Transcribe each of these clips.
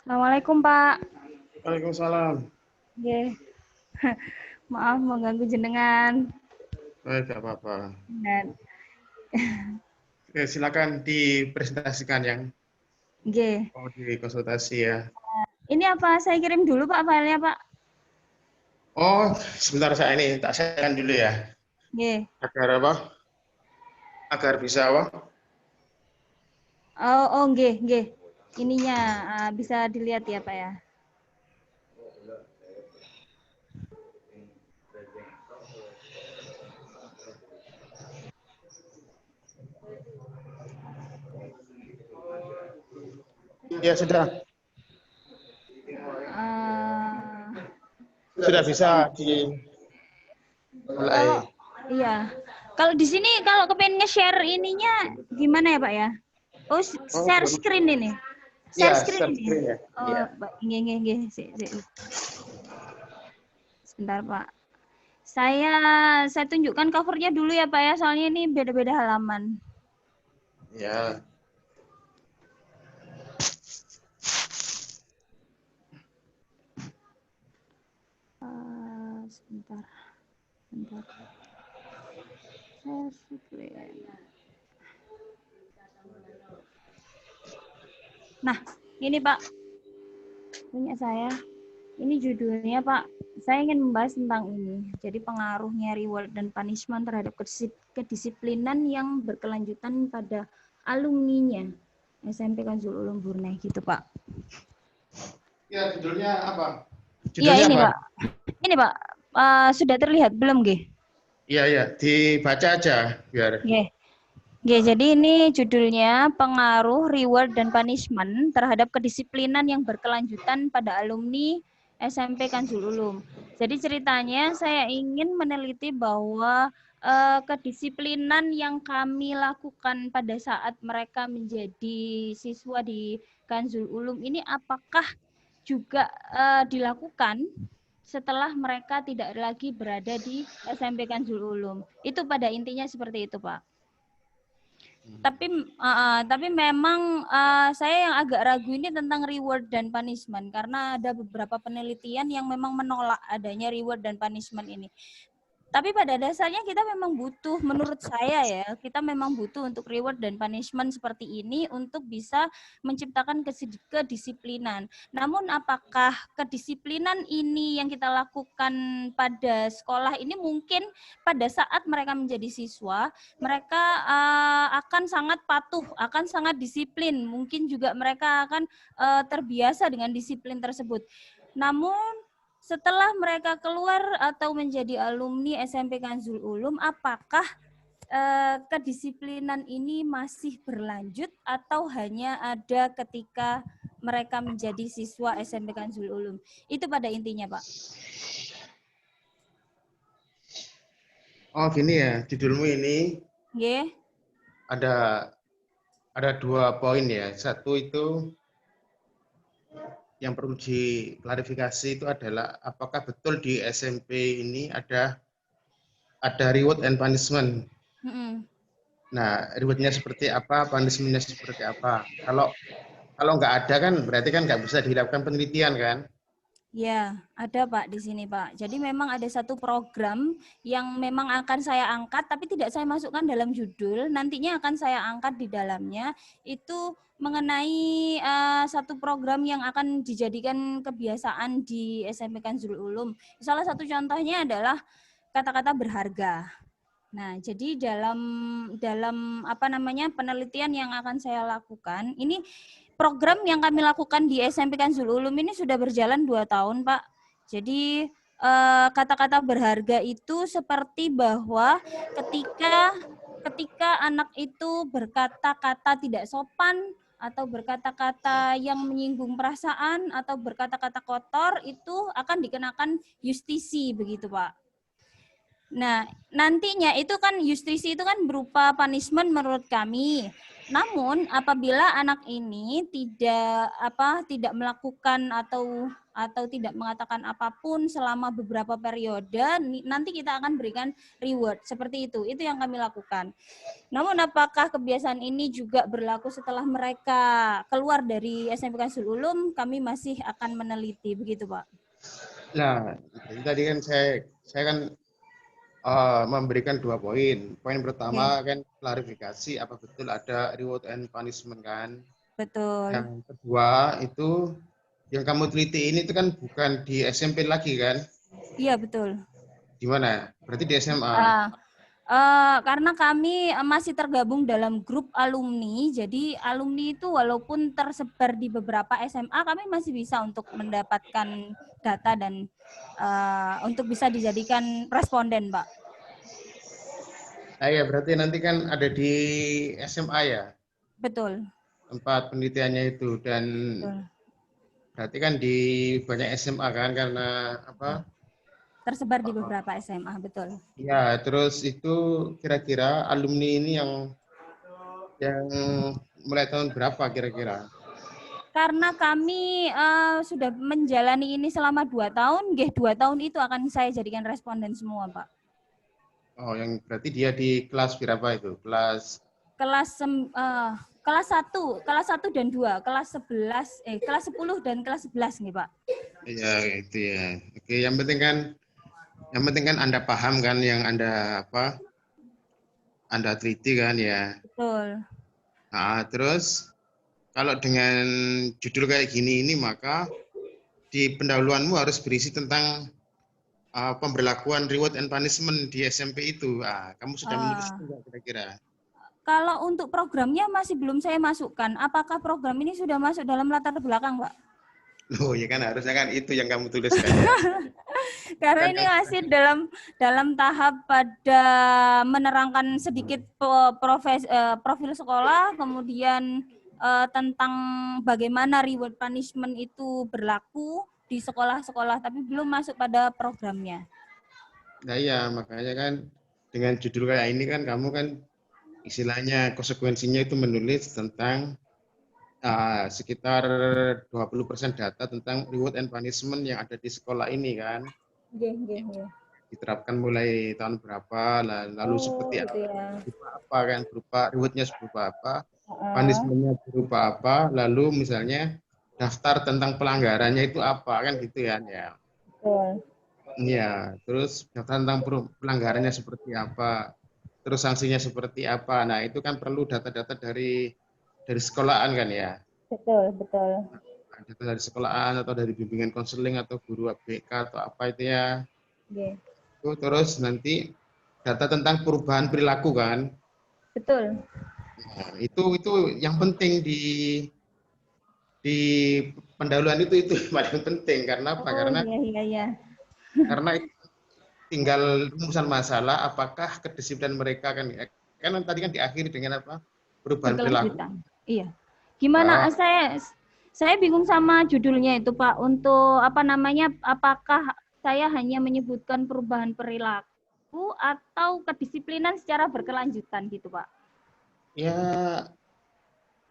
Assalamualaikum, Pak. Waalaikumsalam. Nggih. Maaf mengganggu jenengan. Baik, tidak apa-apa. Dan Oke, silakan dipresentasikan yang nggih. mau dikonsultasi ya. Ini apa saya kirim dulu, Pak, filenya, Pak? Oh, sebentar saya ini tak sharekan dulu ya. Nggih. Agar apa? Agar bisa apa? Oh, nggih, nggih. Ininya bisa dilihat ya, Pak ya. Ya, sudah. Sudah bisa Kalau dimulai. iya. Kalau di sini kalau kepengen nge-share ininya gimana ya, Pak ya? Oh, share screen ini. Share Iya, screen share ini. screen ya. Oh, Iya. nggih. Sebentar, Pak. Saya tunjukkan covernya dulu ya, Pak ya. Soalnya ini beda-beda halaman. Ya. Sebentar. Nah, ini Pak, punya saya. Ini judulnya Pak, saya ingin membahas tentang ini. Jadi pengaruhnya reward dan punishment terhadap kedisiplinan yang berkelanjutan pada alumninya SMP Kanzul Ulum Brunei gitu Pak. Ya, judulnya apa? Iya ini apa? Pak. Ini Pak, sudah terlihat belum G? Iya, dibaca aja biar. Oke, jadi ini judulnya pengaruh reward dan punishment terhadap kedisiplinan yang berkelanjutan pada alumni SMP Kanzul Ulum. Jadi ceritanya saya ingin meneliti bahwa kedisiplinan yang kami lakukan pada saat mereka menjadi siswa di Kanzul Ulum ini apakah juga dilakukan setelah mereka tidak lagi berada di SMP Kanzul Ulum. Itu pada intinya seperti itu, Pak. Tapi memang saya yang agak ragu ini tentang reward dan punishment karena ada beberapa penelitian yang memang menolak adanya reward dan punishment ini. Tapi pada dasarnya kita memang butuh, menurut saya ya, kita memang butuh untuk reward dan punishment seperti ini untuk bisa menciptakan kedisiplinan. Namun apakah kedisiplinan ini yang kita lakukan pada sekolah ini mungkin pada saat mereka menjadi siswa, mereka akan sangat patuh, akan sangat disiplin. Mungkin juga mereka akan terbiasa dengan disiplin tersebut. Namun setelah mereka keluar atau menjadi alumni SMP Kanzul Ulum, apakah kedisiplinan ini masih berlanjut atau hanya ada ketika mereka menjadi siswa SMP Kanzul Ulum? Itu pada intinya, Pak. Oh, gini ya, judulmu ini ada 2 poin ya. Satu itu yang perlu diklarifikasi itu adalah apakah betul di SMP ini ada reward and punishment. Nah, rewardnya seperti apa, punishment-nya seperti apa. Kalau nggak ada kan berarti kan nggak bisa dilakukan penelitian kan? Ya, ada Pak di sini Pak. Jadi memang ada satu program yang memang akan saya angkat, tapi tidak saya masukkan dalam judul. Nantinya akan saya angkat di dalamnya. Itu mengenai satu program yang akan dijadikan kebiasaan di SMP Kanzul Ulum. Salah satu contohnya adalah kata-kata berharga. Nah, jadi dalam penelitian yang akan saya lakukan, ini program yang kami lakukan di SMP Kanzul Ulum ini sudah berjalan 2 tahun, Pak. Jadi kata-kata berharga itu seperti bahwa ketika anak itu berkata-kata tidak sopan atau berkata-kata yang menyinggung perasaan atau berkata-kata kotor itu akan dikenakan justisi begitu, Pak. Nah, nantinya itu kan justisi itu kan berupa punishment menurut kami. Namun apabila anak ini tidak melakukan atau tidak mengatakan apapun selama beberapa periode, nanti kita akan berikan reward seperti itu. Itu yang kami lakukan. Namun apakah kebiasaan ini juga berlaku setelah mereka keluar dari SMP Kansul Ulum? Kami masih akan meneliti, begitu Pak. Nah, tadi kan saya kan memberikan 2 poin. Poin pertama kan klarifikasi apa betul ada reward and punishment kan. Betul. Yang kedua itu yang kamu teliti ini itu kan bukan di SMP lagi kan? Iya betul. Di mana? Berarti di SMA. Karena kami masih tergabung dalam grup alumni, jadi alumni itu walaupun tersebar di beberapa SMA, kami masih bisa untuk mendapatkan data dan untuk bisa dijadikan responden, Pak. Ya, berarti nanti kan ada di SMA ya? Betul. Tempat penelitiannya itu. Dan Betul. berarti kan di banyak SMA kan karena apa? Tersebar di beberapa SMA, betul. Ya, terus itu kira-kira alumni ini yang mulai tahun berapa kira-kira? Karena kami sudah menjalani ini selama 2 tahun, 2 tahun itu akan saya jadikan responden semua, Pak. Oh, yang berarti dia di kelas berapa itu? Kelas 1, kelas 1 dan 2, kelas 10 dan kelas 11 nih, Pak. Iya, itu ya. Oke, yang penting kan Anda paham kan yang Anda teliti kan ya. Betul. Nah, terus kalau dengan judul kayak gini ini maka di pendahuluanmu harus berisi tentang pemberlakuan reward and punishment di SMP itu. Kamu sudah menulis enggak kira-kira? Kalau untuk programnya masih belum saya masukkan. Apakah program ini sudah masuk dalam latar belakang, Pak? Loh, ya kan harusnya kan itu yang kamu tuliskan ya. Karena ini masih dalam tahap pada menerangkan sedikit profil sekolah, kemudian tentang bagaimana reward punishment itu berlaku di sekolah-sekolah, tapi belum masuk pada programnya. Nah iya, makanya kan dengan judul kayak ini kan kamu kan istilahnya konsekuensinya itu menulis tentang sekitar 20% data tentang reward and punishment yang ada di sekolah ini kan. Diterapkan mulai tahun berapa, lalu seperti gitu ya. berupa apa kan, berupa rewardnya berupa apa, punishment-nya berupa apa, lalu misalnya daftar tentang pelanggarannya itu apa kan gitu kan ya. Iya, terus daftar tentang pelanggarannya seperti apa, terus sanksinya seperti apa. Nah, itu kan perlu data-data dari sekolahan kan ya. Betul. Data dari sekolahan atau dari bimbingan konseling atau guru ABK atau apa itu ya. Itu terus nanti data tentang perubahan perilaku kan. Betul. Nah, itu yang penting di pendahuluan itu paling penting karena apa? Iya. Karena tinggal rumusan masalah apakah kedisiplinan mereka kan tadi kan diakhiri dengan apa? Perubahan perilaku. Iya. Gimana saya bingung sama judulnya itu Pak. Untuk apakah saya hanya menyebutkan perubahan perilaku atau kedisiplinan secara berkelanjutan gitu Pak? Ya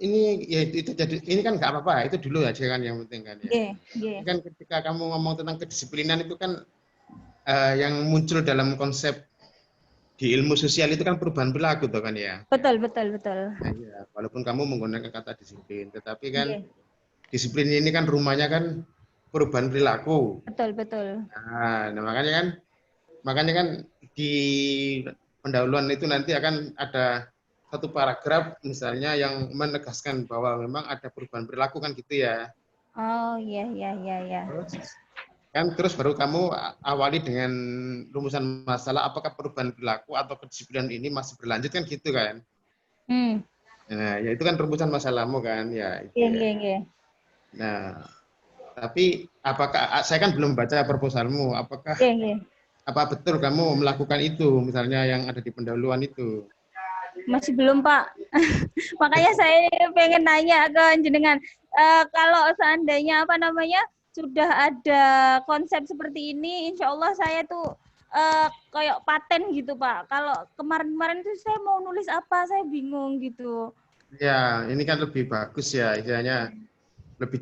ini ya itu jadi ini kan nggak apa-apa itu dulu aja kan yang penting kan ya. Kan ketika kamu ngomong tentang kedisiplinan itu kan yang muncul dalam konsep di ilmu sosial itu kan perubahan perilaku tuh kan ya. Betul. Nah, ya, walaupun kamu menggunakan kata disiplin, tetapi kan disiplin ini kan rumahnya kan perubahan perilaku. Betul. Nah, makanya kan di pendahuluan itu nanti akan ada satu paragraf misalnya yang menegaskan bahwa memang ada perubahan perilaku kan gitu ya. Oh iya. Terus baru kamu awali dengan rumusan masalah apakah perubahan perilaku atau kedisiplinan ini masih berlanjut kan gitu kan. Nah, ya itu kan rumusan masalahmu kan ya. Iya. Nah, tapi apakah saya kan belum baca proposalmu, apakah apa betul kamu melakukan itu misalnya yang ada di pendahuluan itu? Masih belum Pak. Makanya saya pengen nanya ke jenengan, kalau seandainya sudah ada konsep seperti ini, insya Allah saya tuh kayak paten gitu Pak. Kalau kemarin-kemarin tuh saya mau nulis apa, saya bingung gitu. Ya, ini kan lebih bagus ya, istilahnya lebih